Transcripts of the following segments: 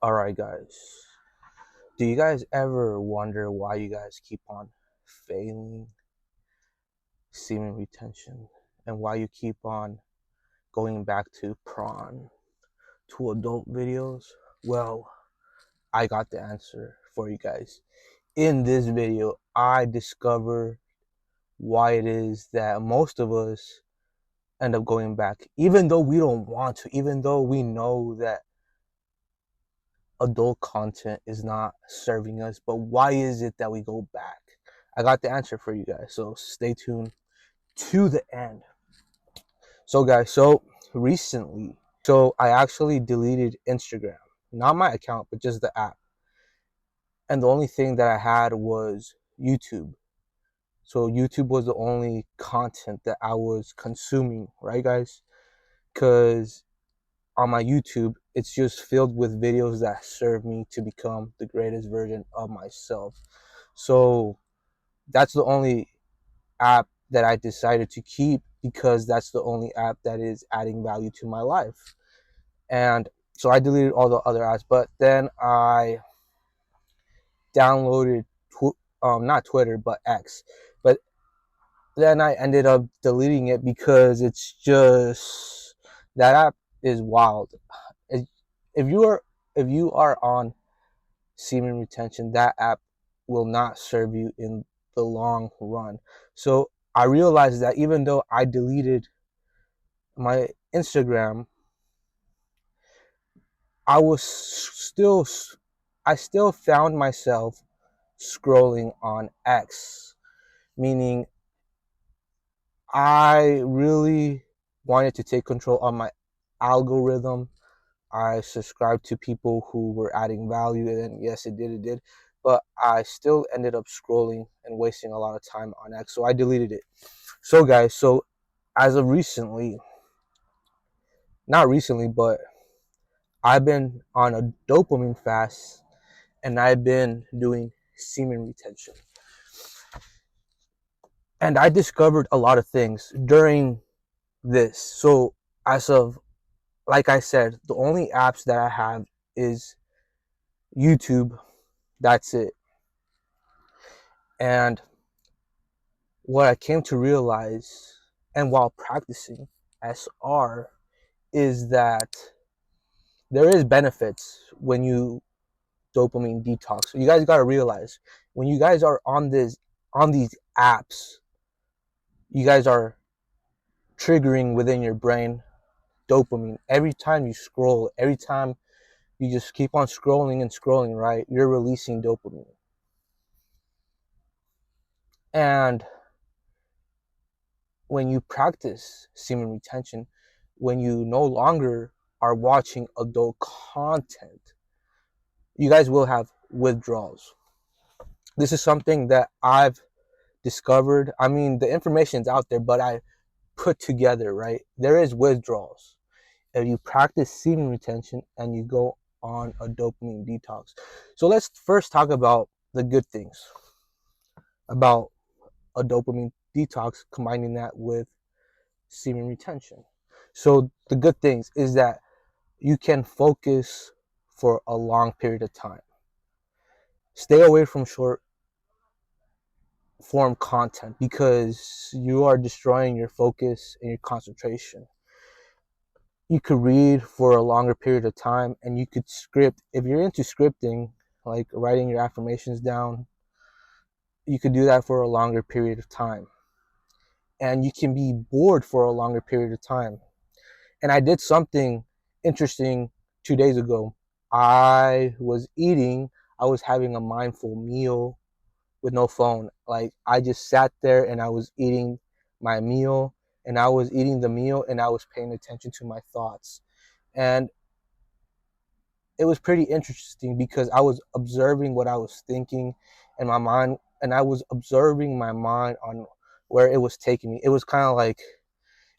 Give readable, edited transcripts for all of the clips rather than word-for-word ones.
Alright, guys. Do you guys ever wonder why you guys keep on failing semen retention and why you keep on going back to prawn, to adult videos? Well, I got the answer for you guys. In this video, I discover why it is that most of us end up going back, even though we don't want to, even though we know that adult content is not serving us, but why is it that we go back? I got the answer for you guys, so stay tuned to the end. So guys, recently, I actually deleted Instagram, not my account, but just the app, and the only thing that I had was YouTube. So YouTube was the only content that I was consuming, right guys? Because on my YouTube, it's just filled with videos that serve me to become the greatest version of myself. So that's the only app that I decided to keep because that's the only app that is adding value to my life. And so I deleted all the other apps, but then I downloaded, not Twitter, but X. But then I ended up deleting it because it's just, that app is wild. If you are on semen retention, that app will not serve you in the long run. So I realized that even though I deleted my Instagram, I was still I still found myself scrolling on X, meaning I really wanted to take control of my algorithm. I subscribed to people who were adding value, and yes, it did. But I still ended up scrolling and wasting a lot of time on X, so I deleted it. So, guys, as of recently, not recently, but I've been on a dopamine fast, and I've been doing semen retention. And I discovered a lot of things during this. So, as of, like I said, the only apps that I have is YouTube. That's it. And what I came to realize, and while practicing SR, is that there is benefits when you dopamine detox. You guys got to realize when you guys are on these apps, you guys are triggering within your brain dopamine every time you scroll. Every time you just keep on scrolling and scrolling, right? You're releasing dopamine. And when you practice semen retention, when you no longer are watching adult content, you guys will have withdrawals. This is something that I've discovered. I mean, the information's out there, but I put together, right? There is withdrawals. If you practice semen retention and you go on a dopamine detox. So let's first talk about the good things about a dopamine detox, combining that with semen retention. So the good things is that you can focus for a long period of time. Stay away from short form content because you are destroying your focus and your concentration. You could read for a longer period of time, and you could script. If you're into scripting, like writing your affirmations down, you could do that for a longer period of time. And you can be bored for a longer period of time. And I did something interesting 2 days ago. I was eating, I was having a mindful meal with no phone. Like I just sat there and I was eating my meal, and I was eating the meal and I was paying attention to my thoughts. And it was pretty interesting because I was observing what I was thinking in my mind, and I was observing my mind on where it was taking me. It was kind of like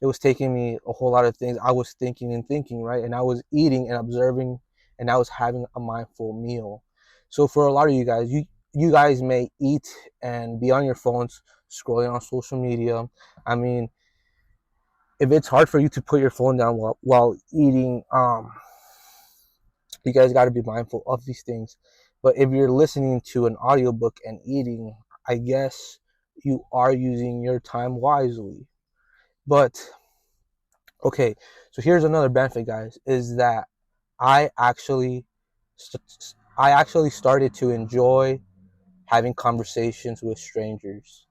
it was taking me a whole lot of things. I was thinking and thinking, right? And I was eating and observing, and I was having a mindful meal. So for a lot of you guys may eat and be on your phones scrolling on social media. I mean, if it's hard for you to put your phone down while eating, You guys got to be mindful of these things. But if you're listening to an audiobook and eating, I guess you are using your time wisely. But okay, so here's another benefit, guys, is that I actually I actually started to enjoy having conversations with strangers.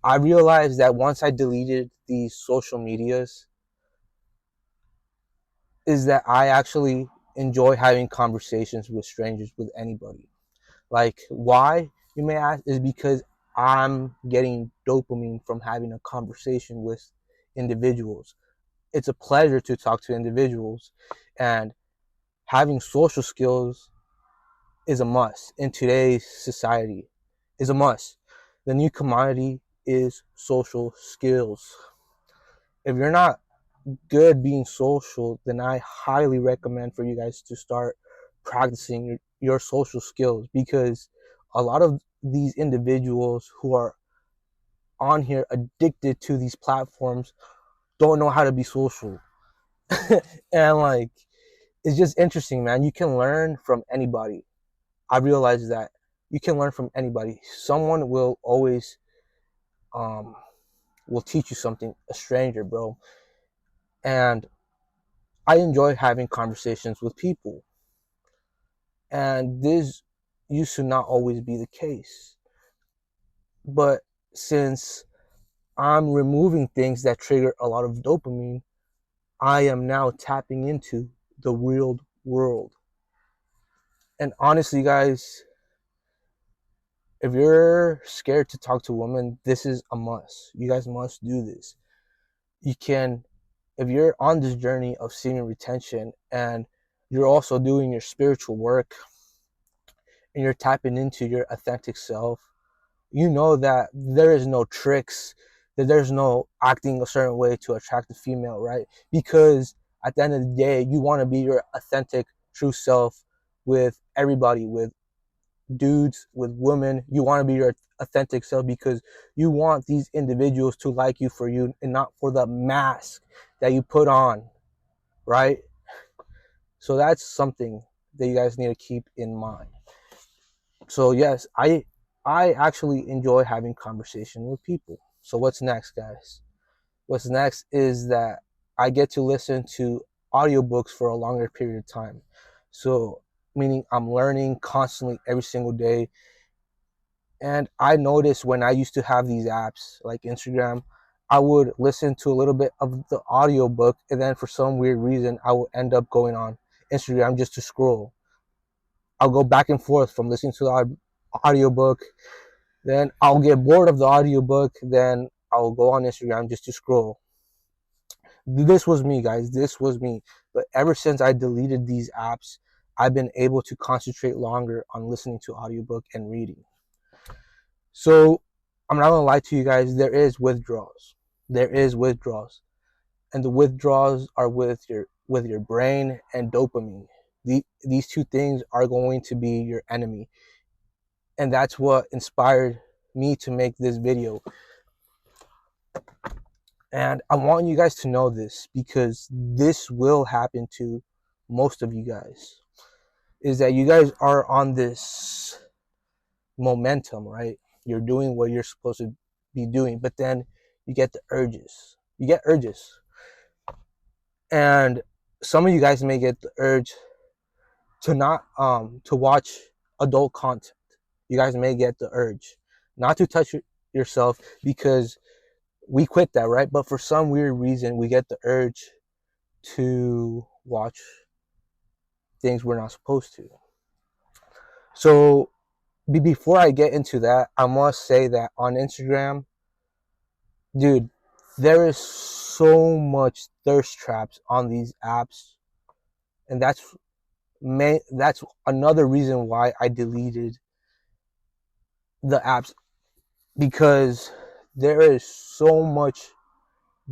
I realized that once I deleted these social medias, is that I actually enjoy having conversations with strangers, with anybody. Like, why, you may ask, is because I'm getting dopamine from having a conversation with individuals. It's a pleasure to talk to individuals, and having social skills is a must in today's society. Is a must. The new commodity is social skills. If you're not good being social, then I highly recommend for you guys to start practicing your social skills, because a lot of these individuals who are on here addicted to these platforms don't know how to be social. And like, it's just interesting, man. You can learn from anybody. I realize that you can learn from anybody. Someone will always um will teach you something, a stranger, bro. And I enjoy having conversations with people. And this used to not always be the case. But since I'm removing things that trigger a lot of dopamine, I am now tapping into the real world. And honestly, guys, if you're scared to talk to women, this is a must. You guys must do this. You can, if you're on this journey of semen retention and you're also doing your spiritual work and you're tapping into your authentic self, you know that there is no tricks, that there's no acting a certain way to attract a female, right? Because at the end of the day, you want to be your authentic, true self with everybody, with dudes, with women. You want to be your authentic self because you want these individuals to like you for you and not for the mask that you put on, right? So that's something that you guys need to keep in mind. So yes, I actually enjoy having conversation with people. So what's next, guys? What's next is that I get to listen to audiobooks for a longer period of time. So meaning I'm learning constantly every single day. And I noticed when I used to have these apps like Instagram, I would listen to a little bit of the audiobook, and then for some weird reason I would end up going on Instagram just to scroll. I'll go back and forth from listening to the audiobook, then I'll get bored of the audiobook, then I'll go on Instagram just to scroll. This was me, guys. This was me. But ever since I deleted these apps, I've been able to concentrate longer on listening to audiobook and reading. So I'm not gonna lie to you guys, there is withdrawals. There is withdrawals. And the withdrawals are with your brain and dopamine. These two things are going to be your enemy. And that's what inspired me to make this video. And I want you guys to know this, because this will happen to most of you guys. Is that you guys are on this momentum, right? You're doing what you're supposed to be doing, but then you get the urges. You get urges. And some of you guys may get the urge to not to watch adult content. You guys may get the urge not to touch yourself, because we quit that, right? But for some weird reason, we get the urge to watch things we're not supposed to. So before I get into that, I must say that on Instagram, dude, there is so much thirst traps on these apps, and that's another reason why I deleted the apps, because there is so much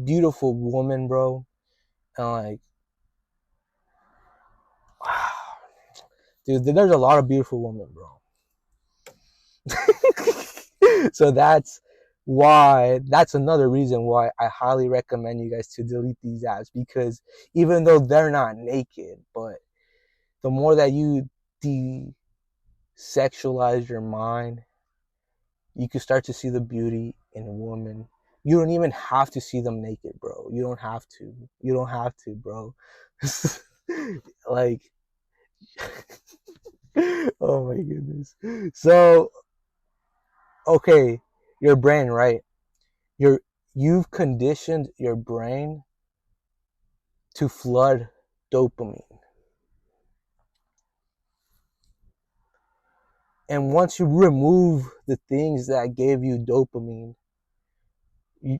beautiful woman, bro, and like, wow, dude, there's a lot of beautiful women, bro. So that's another reason why I highly recommend you guys to delete these apps, because even though they're not naked, but the more that you desexualize your mind, you can start to see the beauty in a woman. You don't even have to see them naked, bro. You don't have to. You don't have to, bro. Like, oh my goodness. So, okay, your brain, right? You've conditioned your brain to flood dopamine. And once you remove the things that gave you dopamine, you,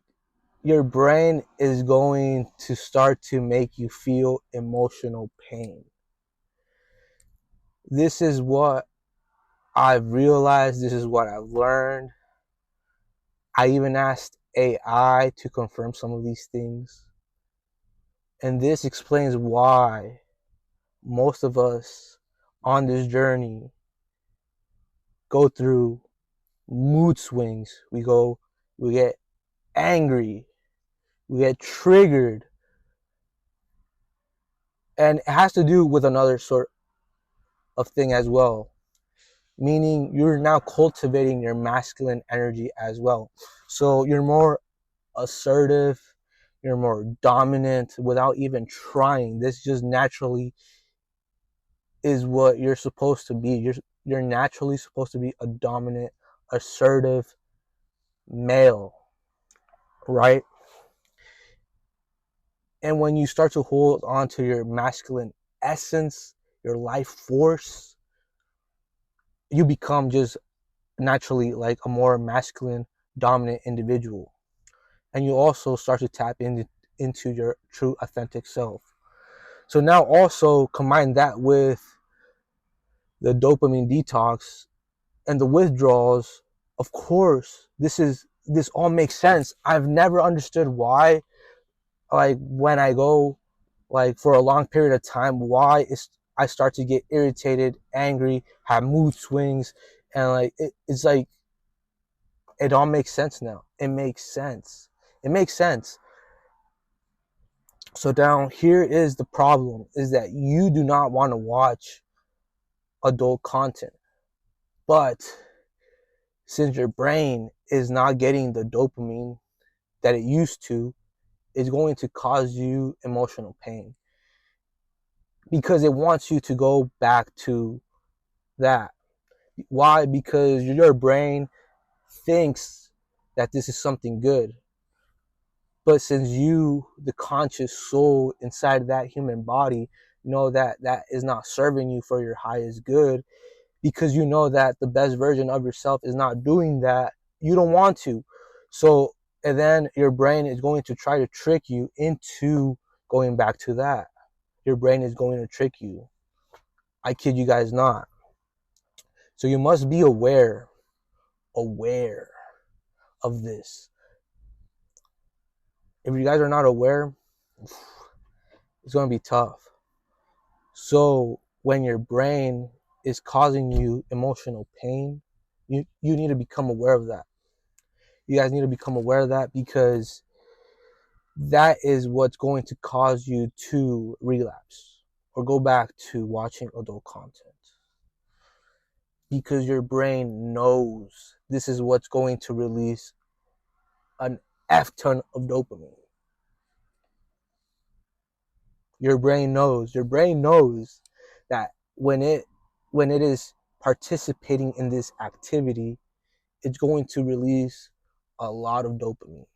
your brain is going to start to make you feel emotional pain. This is what I've realized. This is what I've learned. I even asked AI to confirm some of these things. And this explains why most of us on this journey go through mood swings. We get angry, we get triggered, and it has to do with another sort of thing as well. Meaning you're now cultivating your masculine energy as well. So you're more assertive, you're more dominant without even trying. This just naturally is what you're supposed to be. You're naturally supposed to be a dominant, assertive male, right? And when you start to hold on to your masculine essence, your life force, you become just naturally like a more masculine, dominant individual. And you also start to tap into your true, authentic self. So now also combine that with the dopamine detox and the withdrawals. Of course, this all makes sense. I've never understood why, like when I go like for a long period of time, why is I start to get irritated, angry, have mood swings, and like it's like it all makes sense now. It makes sense. It makes sense. So down here is the problem: is that you do not want to watch adult content, but since your brain is not getting the dopamine that it used to, it's going to cause you emotional pain because it wants you to go back to that. Why? Because your brain thinks that this is something good. But since you, the conscious soul inside that human body, know that that is not serving you for your highest good, because you know that the best version of yourself is not doing that, you don't want to. So, and then your brain is going to try to trick you into going back to that. Your brain is going to trick you. I kid you guys not. So you must be aware of this. If you guys are not aware, it's going to be tough. So when your brain is causing you emotional pain, you need to become aware of that. You guys need to become aware of that because that is what's going to cause you to relapse or go back to watching adult content. Because your brain knows this is what's going to release an F ton of dopamine. Your brain knows. Your brain knows that when it is participating in this activity, it's going to release a lot of dopamine.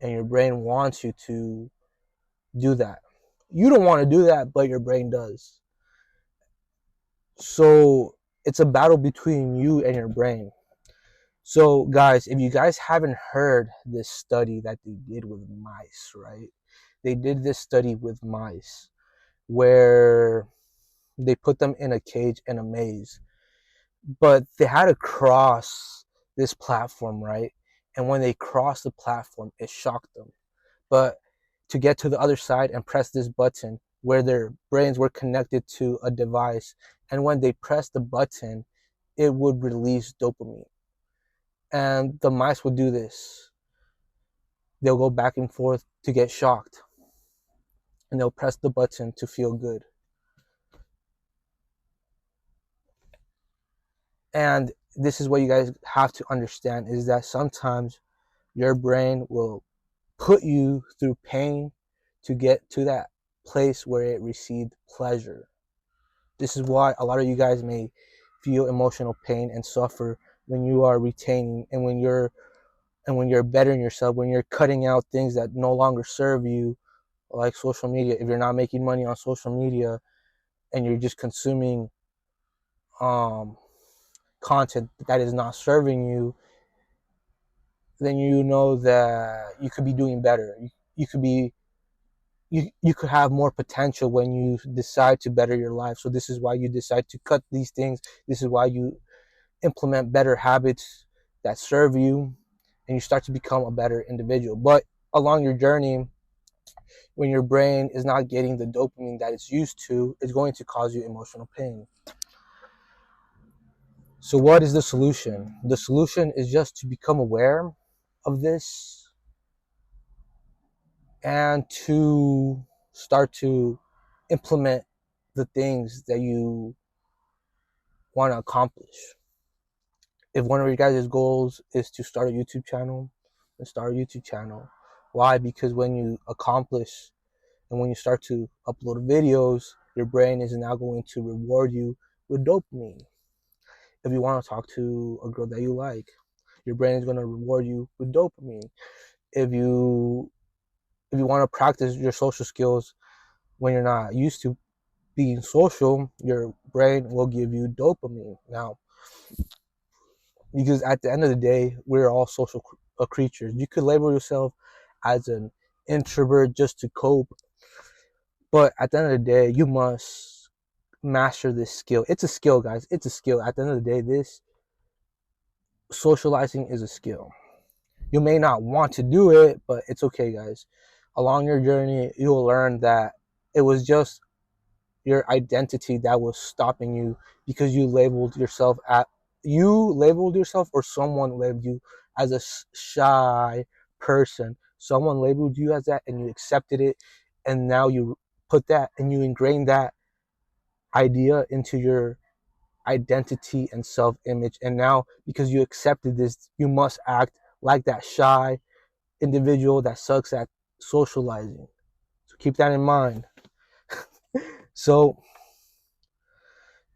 And your brain wants you to do that. You don't want to do that, but your brain does. So it's a battle between you and your brain. So guys, if you guys haven't heard this study that they did with mice, right? They did this study with mice where they put them in a cage in a maze, but they had to cross this platform, right? And when they crossed the platform, it shocked them. But to get to the other side and press this button where their brains were connected to a device, and when they pressed the button, it would release dopamine. And the mice would do this. They'll go back and forth to get shocked, and they'll press the button to feel good. And this is what you guys have to understand, is that sometimes your brain will put you through pain to get to that place where it received pleasure. This is why a lot of you guys may feel emotional pain and suffer when you are retaining, and when you're bettering yourself, when you're cutting out things that no longer serve you, like social media. If you're not making money on social media and you're just consuming um, content that is not serving you, then you know that you could be doing better. You could be you could have more potential when you decide to better your life. So this is why you decide to cut these things. This is why you implement better habits that serve you, and you start to become a better individual. But along your journey, when your brain is not getting the dopamine that it's used to, it's going to cause you emotional pain. So what is the solution? The solution is just to become aware of this and to start to implement the things that you want to accomplish. If one of your guys' goals is to start a YouTube channel, then start a YouTube channel. Why? Because when you accomplish and when you start to upload videos, your brain is now going to reward you with dopamine. If you want to talk to a girl that you like, your brain is going to reward you with dopamine. If you want to practice your social skills when you're not used to being social, your brain will give you dopamine. Now, because at the end of the day, we're all social creatures. You could label yourself as an introvert just to cope, but at the end of the day, you must master this skill. It's a skill, guys. It's a skill. At the end of the day, this socializing is a skill. You may not want to do it, but it's okay, guys. Along your journey, you will learn that it was just your identity that was stopping you because you labeled yourself, or someone labeled you as a shy person. Someone labeled you as that and you accepted it, and now you put that and you ingrain that idea into your identity and self-image. And now, because you accepted this, you must act like that shy individual that sucks at socializing. So keep that in mind. So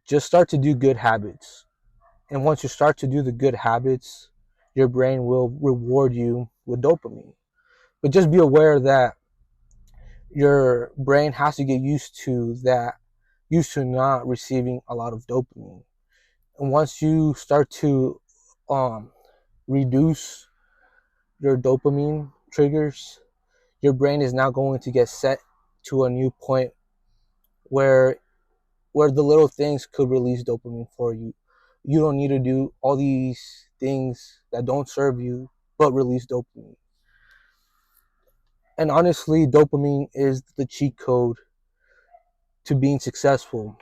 just start to do good habits. And once you start to do the good habits, your brain will reward you with dopamine. But just be aware that your brain has to get used to not receiving a lot of dopamine. And once you start to um, reduce your dopamine triggers, your brain is now going to get set to a new point where the little things could release dopamine for you. You don't need to do all these things that don't serve you but release dopamine. And honestly, dopamine is the cheat code to being successful,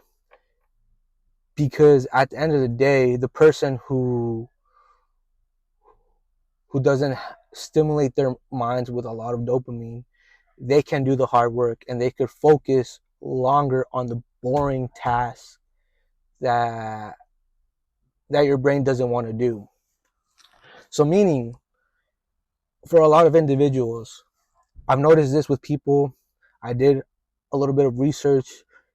because at the end of the day, the person who doesn't stimulate their minds with a lot of dopamine, they can do the hard work and they could focus longer on the boring tasks that your brain doesn't want to do. So meaning, for a lot of individuals, I've noticed this with people. I did a little bit of research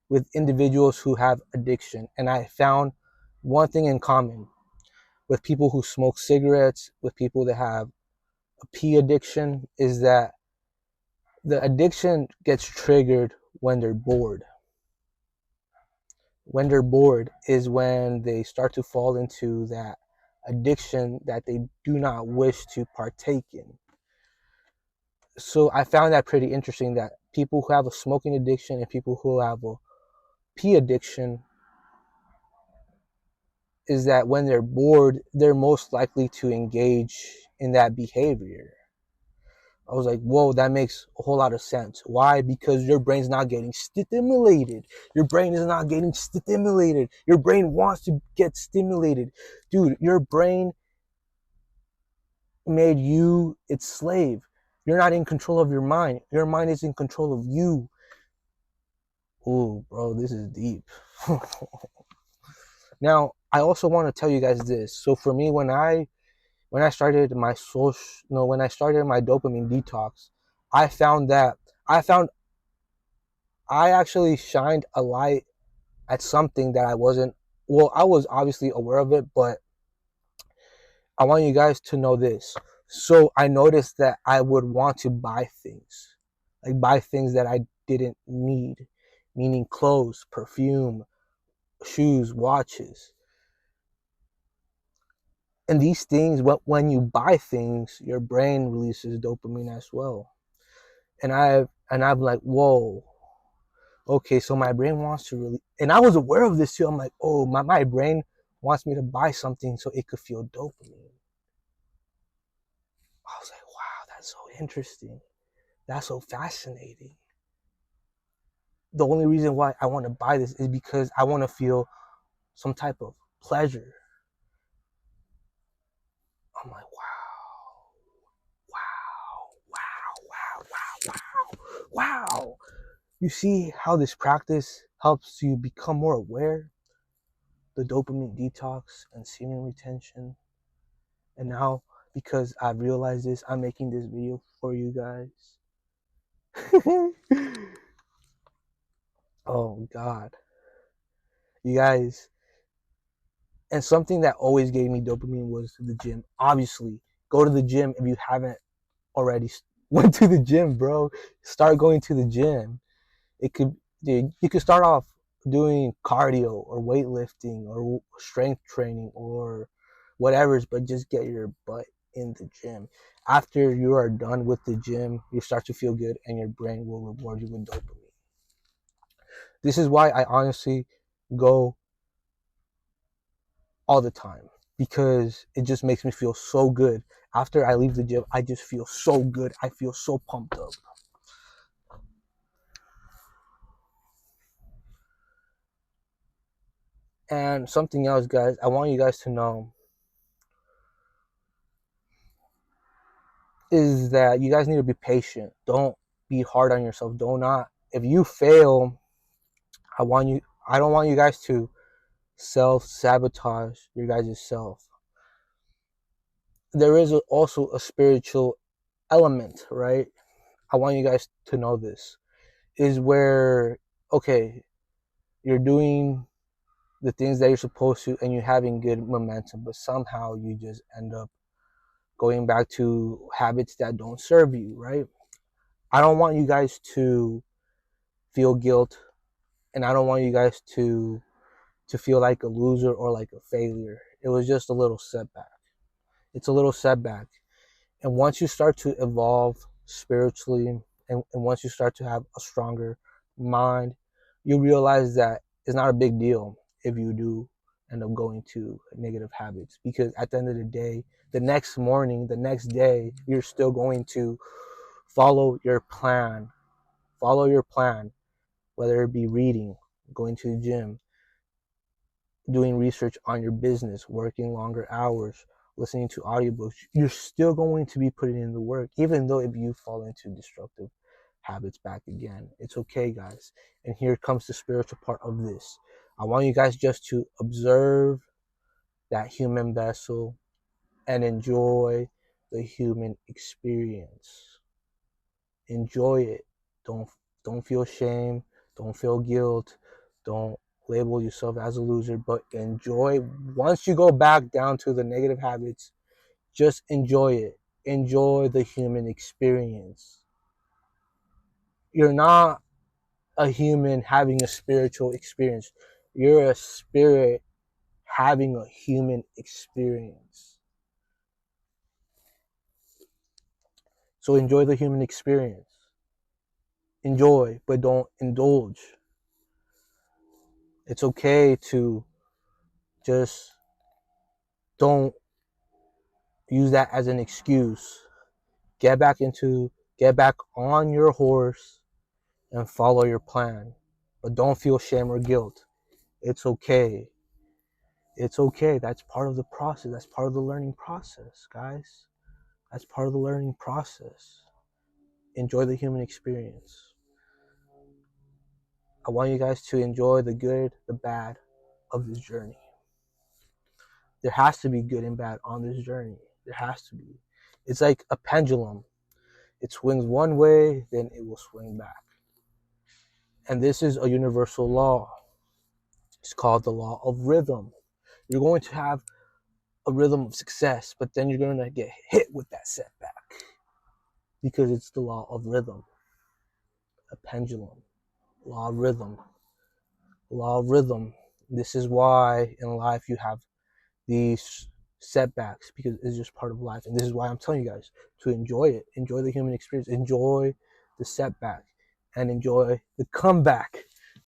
with individuals who have addiction, and I found one thing in common with people who smoke cigarettes, with people that have a pee addiction, is that the addiction gets triggered when they're bored. When they're bored is when they start to fall into that addiction that they do not wish to partake in. So I found that pretty interesting, that people who have a smoking addiction and people who have a pee addiction, is that when they're bored, they're most likely to engage in that behavior. I was like, whoa, that makes a whole lot of sense. Why? Because your brain's not getting stimulated. Your brain is not getting stimulated. Your brain wants to get stimulated. Dude, your brain made you its slave. You're not in control of your mind. Your mind is in control of you. Ooh, bro, this is deep. Now, I also want to tell you guys this. So for me, when I started my social, no, when I started my dopamine detox, I found that I found I actually shined a light at something that I wasn't. Well, I was obviously aware of it, but I want you guys to know this. So I noticed that I would want to buy things, like buy things that I didn't need, meaning clothes, perfume, shoes, watches. And these things, when you buy things, your brain releases dopamine as well. And I'm like, whoa, okay, so my brain wants to really, and I was aware of this too. I'm like, oh, my brain wants me to buy something so it could feel dopamine. I was like, wow, that's so interesting. That's so fascinating. The only reason why I want to buy this is because I want to feel some type of pleasure. I'm like, wow. You see how this practice helps you become more aware, the dopamine detox and semen retention. And now, because I've realized this, I'm making this video for you guys. Oh God, you guys. And something that always gave me dopamine was the gym. Obviously, go to the gym if you haven't already went to the gym, bro. Start going to the gym. It could, dude, you could start off doing cardio or weightlifting or strength training or whatever, but just get your butt in the gym. After you are done with the gym, you start to feel good and your brain will reward you with dopamine. This is why I honestly go all the time, because it just makes me feel so good. After I leave the gym, I just feel so good. I feel so pumped up. And something else, guys, I want you guys to know is that you guys need to be patient. Don't be hard on yourself. Do not, if you fail, I don't want you guys to self-sabotage your guys' self. There is also a spiritual element, right? I want you guys to know this is where, okay, you're doing the things that you're supposed to and you're having good momentum, but somehow you just end up going back to habits that don't serve you, right? I don't want you guys to feel guilt, and I don't want you guys to feel like a loser or like a failure. It was just a little setback. It's a little setback. And once you start to evolve spiritually, and once you start to have a stronger mind, you realize that it's not a big deal if you do end up going to negative habits, because at the end of the day, the next morning, the next day, you're still going to follow your plan. Follow your plan, whether it be reading, going to the gym, doing research on your business, working longer hours, listening to audiobooks. You're still going to be putting in the work, even though if you fall into destructive habits back again. It's okay, guys. And here comes the spiritual part of this. I want you guys just to observe that human vessel and enjoy the human experience. Enjoy it. Don't don't feel shame. Don't feel guilt. Don't label yourself as a loser, but enjoy. Once you go back down to the negative habits, just enjoy it. Enjoy the human experience. You're not a human having a spiritual experience. You're a spirit having a human experience. So enjoy the human experience. Enjoy, but don't indulge. It's okay to just don't use that as an excuse. Get back into, get back on your horse and follow your plan. But don't feel shame or guilt. It's okay. It's okay. That's part of the process. That's part of the learning process, guys. That's part of the learning process. Enjoy the human experience. I want you guys to enjoy the good, the bad of this journey. There has to be good and bad on this journey. There has to be. It's like a pendulum. It swings one way, then it will swing back. And this is a universal law. It's called the law of rhythm. You're going to have a rhythm of success, but then you're going to get hit with that setback because it's the law of rhythm. A pendulum. Law of rhythm. Law of rhythm. This is why in life you have these setbacks, because it's just part of life. And this is why I'm telling you guys to enjoy it. Enjoy the human experience. Enjoy the setback and enjoy the comeback.